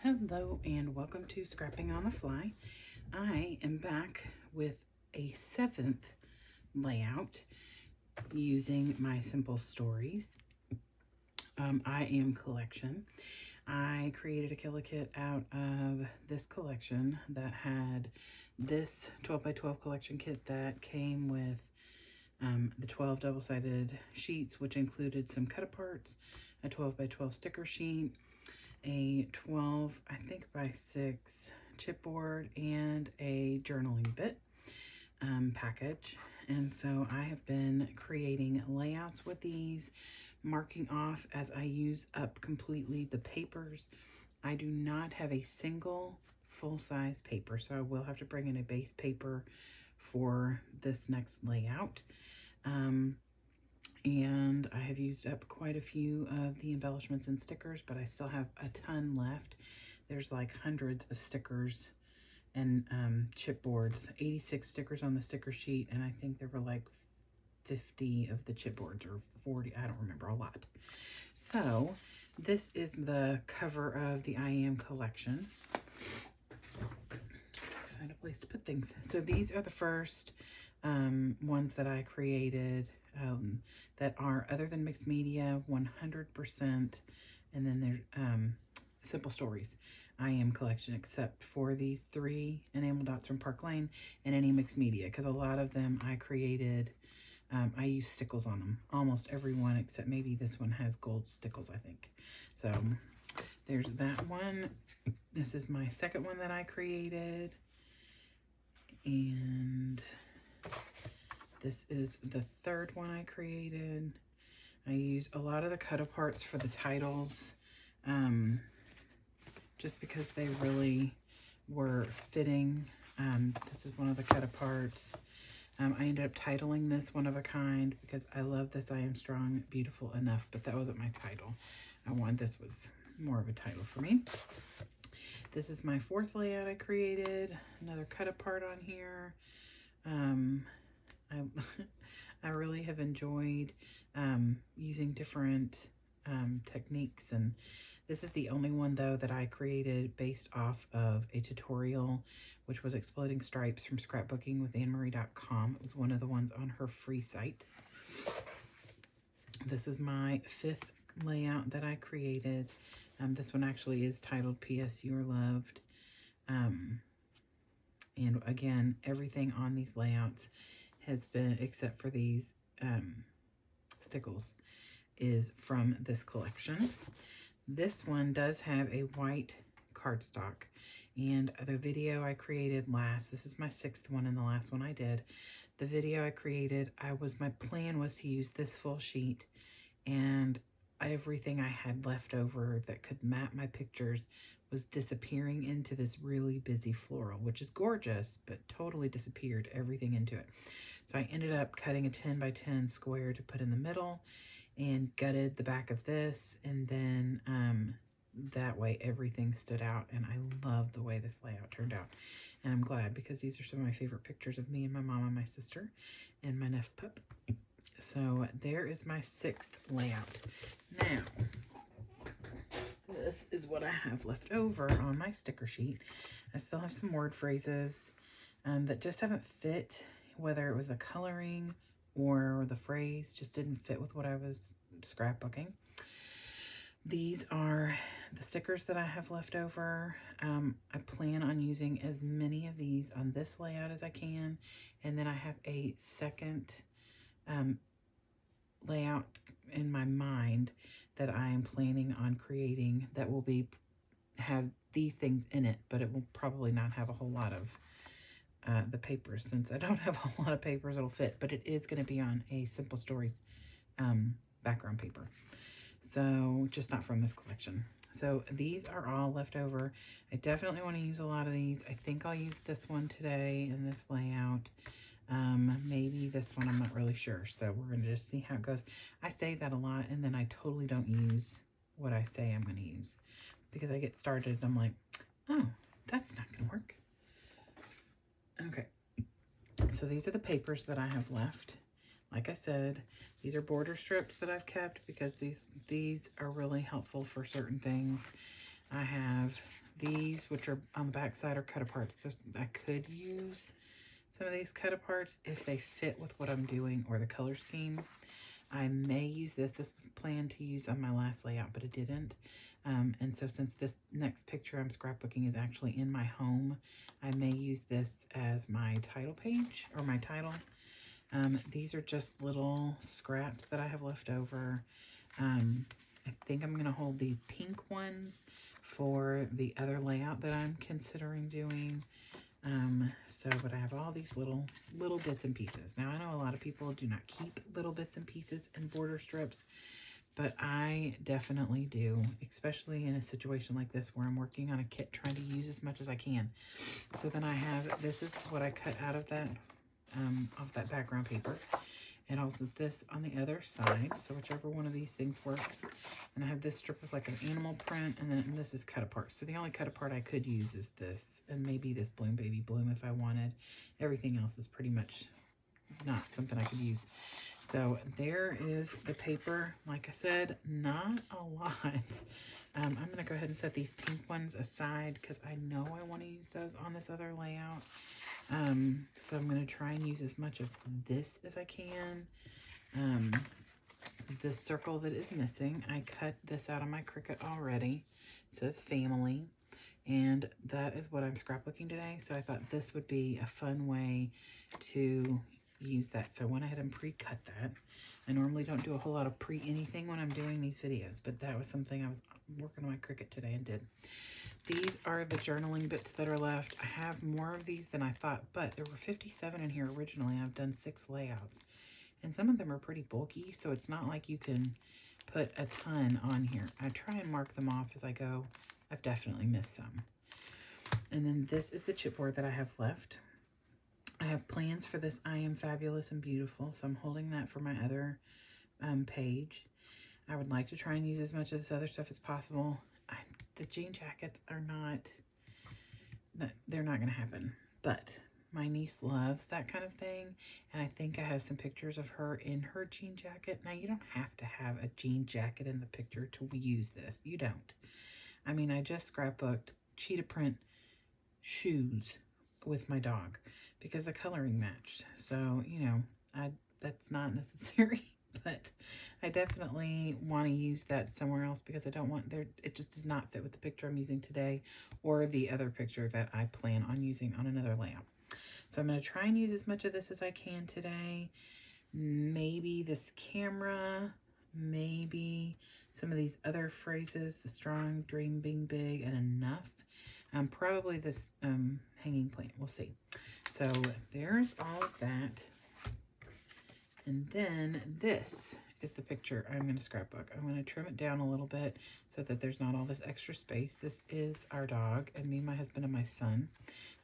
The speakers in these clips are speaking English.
Hello and welcome to Scrapping on the Fly. I am back with a 7th layout using my Simple Stories I Am collection. I created a killer kit out of this collection that had this 12 by 12 collection kit that came with the 12 double-sided sheets, which included some cut aparts, a 12 by 12 sticker sheet, a 12, I think by 6 chipboard, and a journaling bit package. And so I have been creating layouts with these, marking off as I use up completely the papers. I do not have a single full-size paper, so I will have to bring in a base paper for this next layout. And I have used up quite a few of the embellishments and stickers, but I still have a ton left. There's like hundreds of stickers and chipboards, 86 stickers on the sticker sheet, and I think there were like 50 of the chipboards, or 40, I don't remember, a lot. So this is the cover of the I Am collection. Find a place to put things. So these are the first ones that I created that are other than mixed media, 100%, and then there's Simple Stories I Am collection, except for these 3 enamel dots from Park Lane and any mixed media, because a lot of them I created, I use stickles on them, almost every one except maybe this one has gold stickles, I think. So there's that one. This is my second one that I created, and this is the third one I created. I use a lot of the cut aparts for the titles, just because they really were fitting. This is one of the cut aparts. I ended up titling this One of a Kind because I love this I Am Strong, Beautiful Enough, but that wasn't my title. This was more of a title for me. This is my 4th layout I created, another cut apart on here. I really have enjoyed using different techniques, and this is the only one though that I created based off of a tutorial, which was Exploding Stripes from Scrapbooking with AnnMarie.com. It was one of the ones on her free site. This is my 5th layout that I created. This one actually is titled P.S. You Are Loved. And again, everything on these layouts has been, except for these stickles, is from this collection. This one does have a white cardstock, and the video I created this is my 6th one and the last one I did. The video I created, my plan was to use this full sheet, and everything I had left over that could map my pictures was disappearing into this really busy floral, which is gorgeous, but totally disappeared everything into it. So I ended up cutting a 10 by 10 square to put in the middle and gutted the back of this, and then that way everything stood out, and I love the way this layout turned out. And I'm glad, because these are some of my favorite pictures of me and my mom and my sister and my Neff pup. So there is my 6th layout. Now, this is what I have left over on my sticker sheet. I still have some word phrases that just haven't fit, whether it was the coloring or the phrase just didn't fit with what I was scrapbooking. These are the stickers that I have left over. I plan on using as many of these on this layout as I can, and then I have a second layout in my mind that I am planning on creating that will have these things in it, but it will probably not have a whole lot of the papers. Since I don't have a whole lot of papers, it'll fit, but it is going to be on a Simple Stories background paper. So just not from this collection. So these are all left over. I definitely want to use a lot of these. I think I'll use this one today in this layout. Maybe this one, I'm not really sure. So we're going to just see how it goes. I say that a lot, and then I totally don't use what I say I'm going to use, because I get started and I'm like, oh, that's not going to work. Okay. So these are the papers that I have left. Like I said, these are border strips that I've kept because these are really helpful for certain things. I have these, which are on the back side, are cut aparts. So I could use some of these cut aparts if they fit with what I'm doing or the color scheme. I may use this. This was planned to use on my last layout, but it didn't. And so since this next picture I'm scrapbooking is actually in my home, I may use this as my title page or my title. These are just little scraps that I have left over. I think I'm going to hold these pink ones for the other layout that I'm considering doing. But I have all these little bits and pieces. Now, I know a lot of people do not keep little bits and pieces and border strips, but I definitely do, especially in a situation like this where I'm working on a kit trying to use as much as I can. So then I have, this is what I cut out of that, off that background paper. And also this on the other side, so whichever one of these things works. And I have this strip of like an animal print, and then this is cut apart. So the only cut apart I could use is this, and maybe this Bloom Baby Bloom if I wanted. Everything else is pretty much not something I could use. So there is the paper. Like I said, not a lot. I'm going to go ahead and set these pink ones aside because I know I want to use those on this other layout. So I'm going to try and use as much of this as I can. The circle that is missing, I cut this out of my Cricut already. It says family, and that is what I'm scrapbooking today. So I thought this would be a fun way to use that. So I went ahead and pre-cut that. I normally don't do a whole lot of pre-anything when I'm doing these videos, but that was something I was working on my Cricut today and did. These are the journaling bits that are left. I have more of these than I thought, but there were 57 in here originally, and I've done 6 layouts. And some of them are pretty bulky, so it's not like you can put a ton on here. I try and mark them off as I go. I've definitely missed some. And then this is the chipboard that I have left. I have plans for this I Am Fabulous and Beautiful, so I'm holding that for my other page. I would like to try and use as much of this other stuff as possible. The jean jackets are not, they're not going to happen. But my niece loves that kind of thing. And I think I have some pictures of her in her jean jacket. Now, you don't have to have a jean jacket in the picture to use this. You don't. I mean, I just scrapbooked cheetah print shoes with my dog because the coloring matched. So, you know, that's not necessary. But I definitely want to use that somewhere else because I don't want it just does not fit with the picture I'm using today or the other picture that I plan on using on another layout. So I'm going to try and use as much of this as I can today. Maybe this camera, maybe some of these other phrases, the strong dream being big and enough. Probably this hanging plant. We'll see. So there's all of that. And then this is the picture I'm going to scrapbook. I'm going to trim it down a little bit so that there's not all this extra space. This is our dog, and me, my husband, and my son.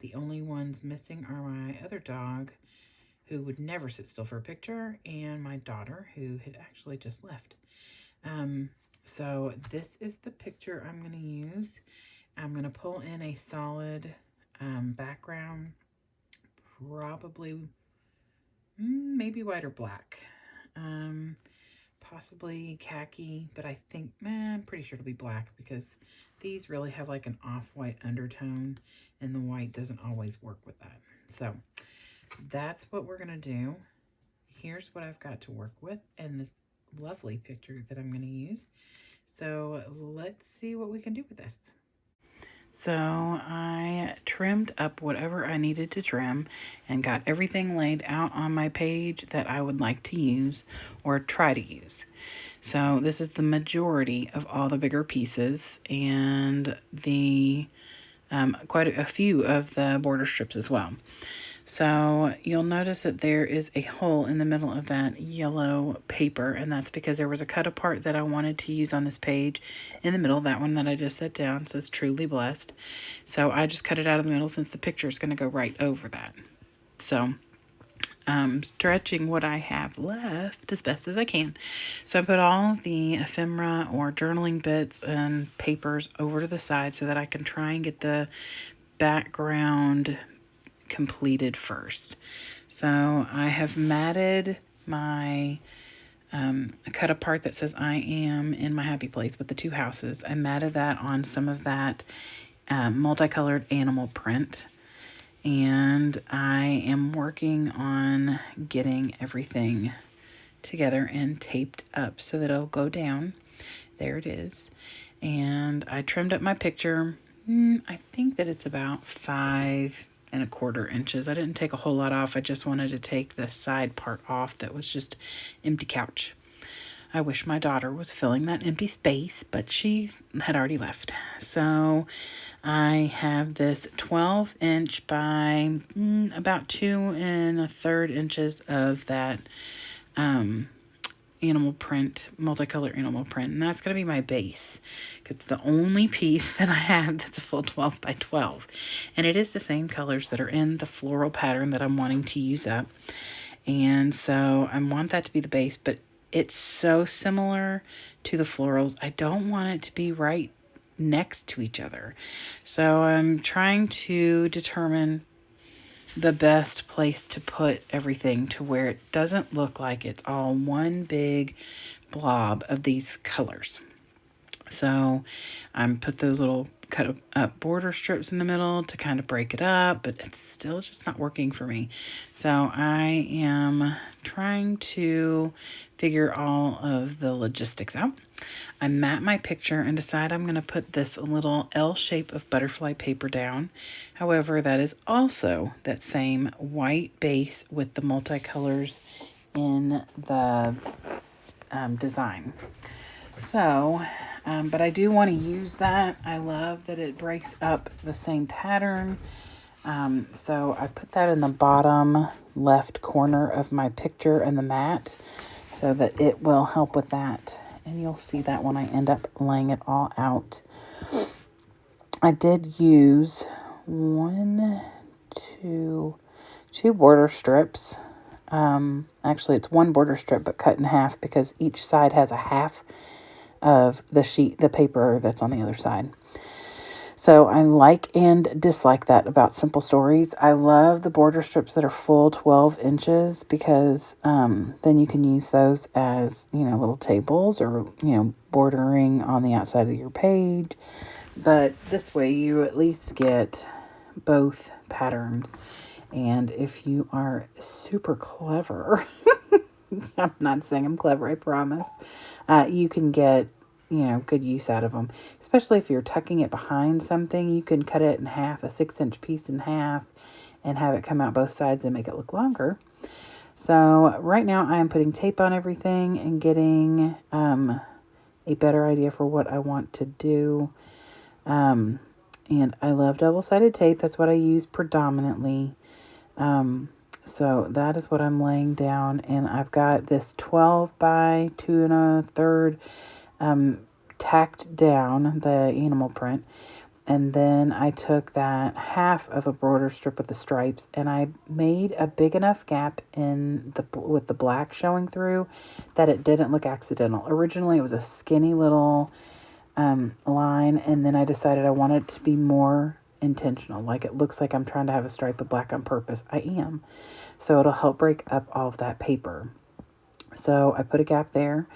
The only ones missing are my other dog, who would never sit still for a picture, and my daughter, who had actually just left. So this is the picture I'm going to use. I'm going to pull in a solid background, probably maybe white or black, possibly khaki, but I think, I'm pretty sure it'll be black because these really have like an off-white undertone and the white doesn't always work with that. So that's what we're going to do. Here's what I've got to work with and this lovely picture that I'm going to use. So let's see what we can do with this. So I trimmed up whatever I needed to trim and got everything laid out on my page that I would like to use or try to use. So this is the majority of all the bigger pieces and the quite a few of the border strips as well. So you'll notice that there is a hole in the middle of that yellow paper, and that's because there was a cut apart that I wanted to use on this page in the middle, that one that I just set down, says Truly Blessed. So I just cut it out of the middle since the picture is going to go right over that. So I'm stretching what I have left as best as I can. So I put all the ephemera or journaling bits and papers over to the side so that I can try and get the background completed first. So I have matted my cut apart that says I am in my happy place with the 2 houses. I matted that on some of that multicolored animal print. And I am working on getting everything together and taped up so that it'll go down. There it is. And I trimmed up my picture. I think that it's about 5¼ inches. I didn't take a whole lot off. I just wanted to take the side part off that was just empty couch. I wish my daughter was filling that empty space, but she had already left. So I have this 12-inch by about 2⅓ inches of that animal print, multicolor animal print. And that's going to be my base. It's the only piece that I have that's a full 12 by 12. And it is the same colors that are in the floral pattern that I'm wanting to use up. And so I want that to be the base, but it's so similar to the florals. I don't want it to be right next to each other. So I'm trying to determine the best place to put everything to where it doesn't look like it's all one big blob of these colors. So I'm put those little cut up border strips in the middle to kind of break it up, but it's still just not working for me. So I am trying to figure all of the logistics out. I map my picture and decide I'm going to put this little L shape of butterfly paper down. However, that is also that same white base with the multicolors in the design. So, but I do want to use that. I love that it breaks up the same pattern. So I put that in the bottom left corner of my picture and the mat so that it will help with that. And you'll see that when I end up laying it all out. I did use two border strips. Actually, it's one border strip, but cut in half because each side has a half of the paper that's on the other side. So I like and dislike that about Simple Stories. I love the border strips that are full 12 inches because then you can use those as, little tables or, bordering on the outside of your page. But this way you at least get both patterns. And if you are super clever, I'm not saying I'm clever, I promise, you can get good use out of them, especially if you're tucking it behind something. You can cut it in half, a 6-inch piece in half, and have it come out both sides and make it look longer. So right now I am putting tape on everything and getting a better idea for what I want to do. And I love double-sided tape. That's what I use predominantly. So that is what I'm laying down, and I've got this 12 by 2⅓, tacked down the animal print, and then I took that half of a border strip with the stripes and I made a big enough gap with the black showing through that it didn't look accidental. Originally it was a skinny little line, and then I decided I wanted it to be more intentional, like it looks like I'm trying to have a stripe of black on purpose. I am. So it'll help break up all of that paper. So I put a gap there.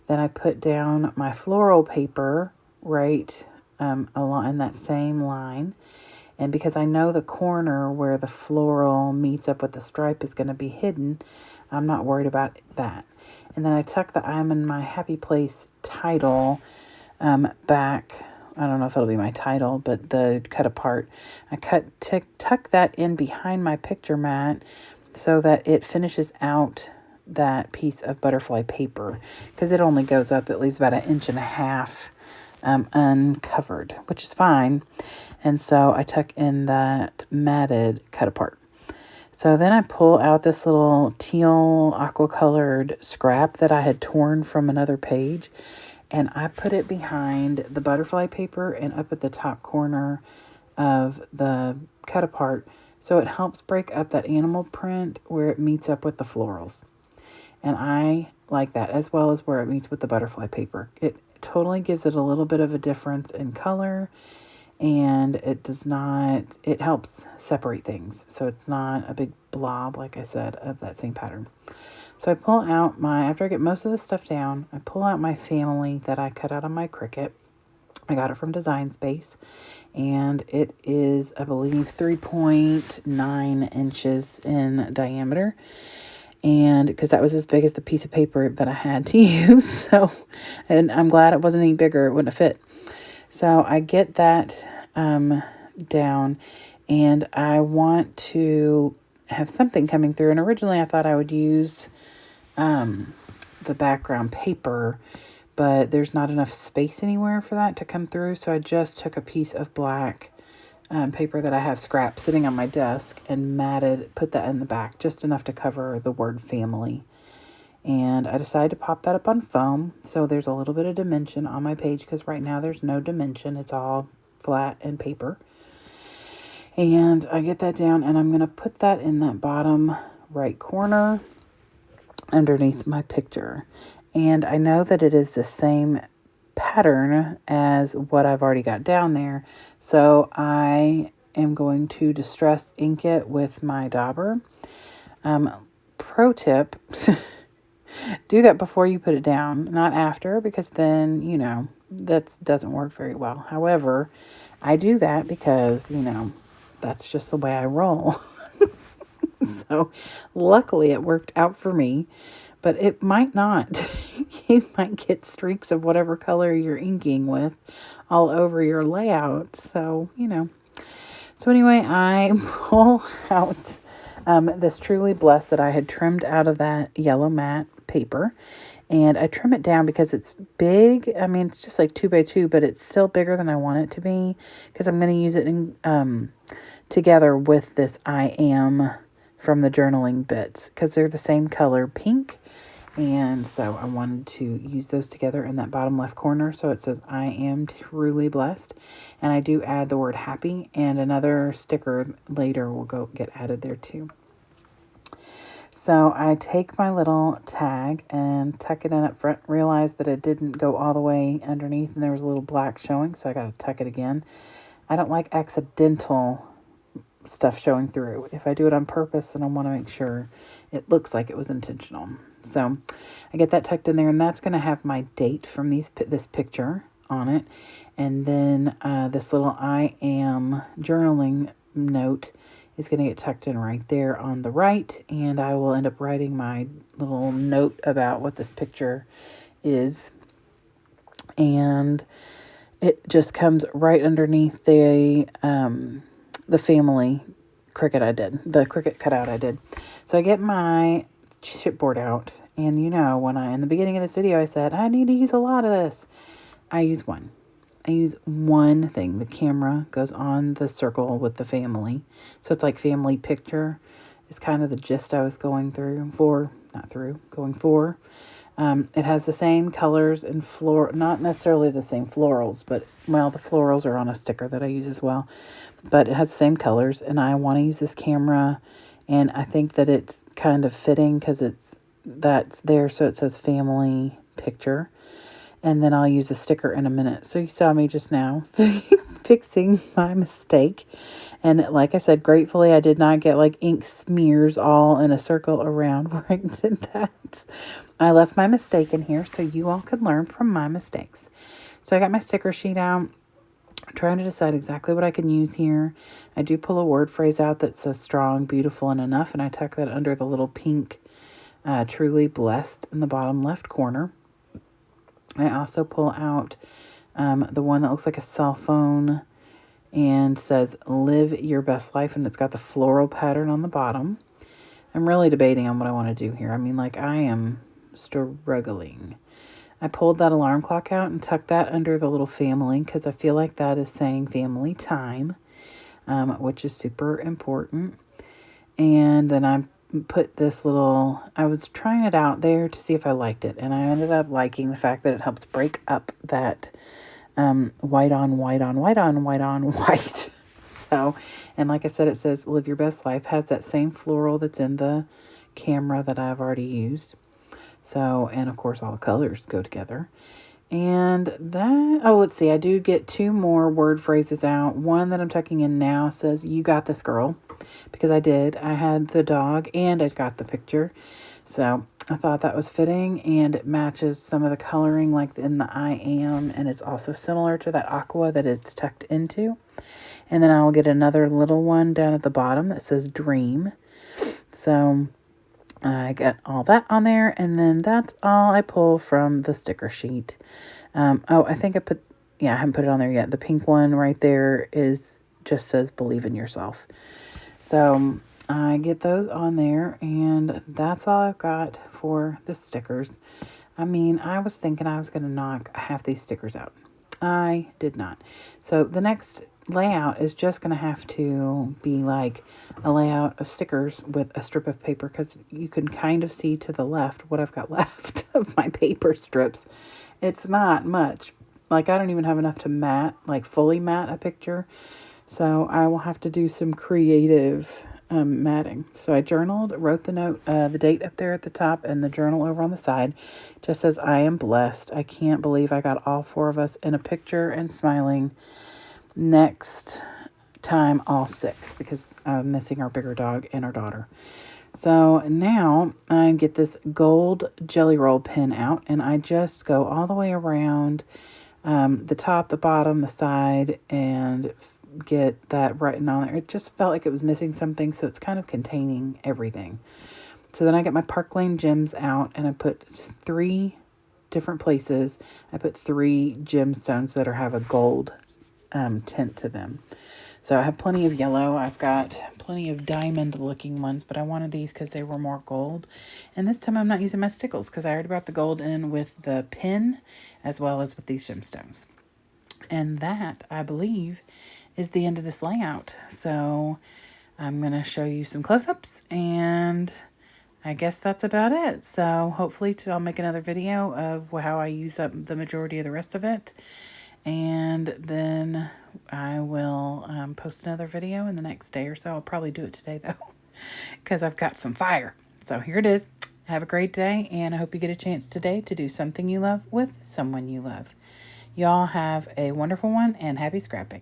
Then I put down my floral paper right along that same line. And because I know the corner where the floral meets up with the stripe is going to be hidden, I'm not worried about that. And then I tuck the I'm in my happy place title back. I don't know if it'll be my title, but the cut apart. I tuck that in behind my picture mat so that it finishes out that piece of butterfly paper, because it only goes up, it leaves about 1.5 inches uncovered, which is fine. And so I tuck in that matted cut apart. So then I pull out this little teal aqua colored scrap that I had torn from another page, and I put it behind the butterfly paper and up at the top corner of the cut apart, so it helps break up that animal print where it meets up with the florals. And I like that, as well as where it meets with the butterfly paper. It totally gives it a little bit of a difference in color, and it helps separate things. So it's not a big blob, like I said, of that same pattern. So I pull out after I get most of the stuff down, I pull out my family that I cut out on my Cricut. I got it from Design Space, and it is, I believe, 3.9 inches in diameter. And because that was as big as the piece of paper that I had to use. So, and I'm glad it wasn't any bigger. It wouldn't have fit. So I get that down, and I want to have something coming through. And originally I thought I would use the background paper, but there's not enough space anywhere for that to come through. So I just took a piece of black paper that I have scrap sitting on my desk and put that in the back, just enough to cover the word family. And I decided to pop that up on foam, so there's a little bit of dimension on my page, because right now there's no dimension. It's all flat and paper. And I get that down, and I'm going to put that in that bottom right corner underneath my picture. And I know that it is the same pattern as what I've already got down there, so I am going to distress ink it with my dauber. Pro tip, do that before you put it down, not after, because then, you know, that doesn't work very well. However, I do that because, you know, that's just the way I roll. So luckily it worked out for me, but it might not. You might get streaks of whatever color you're inking with all over your layout. So, you know. So anyway, I pull out this Truly Blessed that I had trimmed out of that yellow matte paper. And I trim it down because it's big. I mean, it's just like 2 by 2, but it's still bigger than I want it to be, because I'm going to use it in, together with this I Am from the journaling bits, because they're the same color, pink. And so I wanted to use those together in that bottom left corner. So it says, I am truly blessed. And I do add the word happy, and another sticker later will go get added there too. So I take my little tag and tuck it in up front, realize that it didn't go all the way underneath and there was a little black showing. So I got to tuck it again. I don't like accidental stuff showing through. If I do it on purpose, then I want to make sure it looks like it was intentional. So I get that tucked in there, and that's going to have my date from this picture on it. And then this little I Am journaling note is going to get tucked in right there on the right. And I will end up writing my little note about what this picture is. And it just comes right underneath the family cricket I did, the cricket cutout I did. So I get my chipboard out, and you know, when in the beginning of this video I said I need to use a lot of this, I use one thing. The camera goes on the circle with the family, so it's like family picture. It's kind of the gist I was going for. It has the same colors and not necessarily the same florals, but, well, the florals are on a sticker that I use as well. But it has the same colors, and I want to use this camera, and I think that it's kind of fitting because that's there, so it says family picture. And then I'll use a sticker in a minute. So you saw me just now fixing my mistake. And like I said, gratefully, I did not get like ink smears all in a circle around where I did that. I left my mistake in here so you all could learn from my mistakes. So I got my sticker sheet out. I'm trying to decide exactly what I can use here. I do pull a word phrase out that says strong, beautiful, and enough. And I tuck that under the little pink Truly Blessed in the bottom left corner. I also pull out the one that looks like a cell phone and says, live your best life. And it's got the floral pattern on the bottom. I'm really debating on what I want to do here. I mean, like, I am struggling. I pulled that alarm clock out and tucked that under the little family because I feel like that is saying family time, which is super important. And then I put this little, I was trying it out there to see if I liked it, and I ended up liking the fact that it helps break up that white on white on white on white on white. So, and like I said, it says live your best life, has that same floral that's in the camera that I've already used. So, and of course all the colors go together. And that, oh, let's see, I do get 2 more word phrases out. One that I'm tucking in now says, you got this, girl. Because I did. I had the dog and I got the picture. So I thought that was fitting, and it matches some of the coloring like in the I am, and it's also similar to that aqua that it's tucked into. And then I'll get another little one down at the bottom that says dream. So I got all that on there, and then that's all I pull from the sticker sheet. Oh, I think I haven't put it on there yet. The pink one right there just says believe in yourself. So I get those on there, and that's all I've got for the stickers. I mean, I was thinking I was going to knock half these stickers out. I did not. So the next layout is just going to have to be like a layout of stickers with a strip of paper, because you can kind of see to the left what I've got left of my paper strips. It's not much. Like, I don't even have enough to matte, like fully matte a picture. So I will have to do some creative matting. So I journaled, wrote the note, the date up there at the top, and the journal over on the side. Just says, I am blessed. I can't believe I got all 4 of us in a picture and smiling. Next time, all 6, because I'm missing our bigger dog and our daughter. So now I get this gold jelly roll pen out, and I just go all the way around the top, the bottom, the side, and get that written on there. It just felt like it was missing something, so it's kind of containing everything. So then I get my Park Lane gems out, and I put 3 different places. I put 3 gemstones that have a gold tint to them. So I have plenty of yellow. I've got plenty of diamond looking ones, but I wanted these because they were more gold. And this time I'm not using my stickles because I already brought the gold in with the pin as well as with these gemstones. And that, I believe, is the end of this layout. So I'm going to show you some close-ups, and I guess that's about it. So hopefully I'll make another video of how I use up the majority of the rest of it. And then I will post another video in the next day or so. I'll probably do it today, though, because I've got some fire. So here it is. Have a great day, and I hope you get a chance today to do something you love with someone you love. Y'all have a wonderful one, and happy scrapping.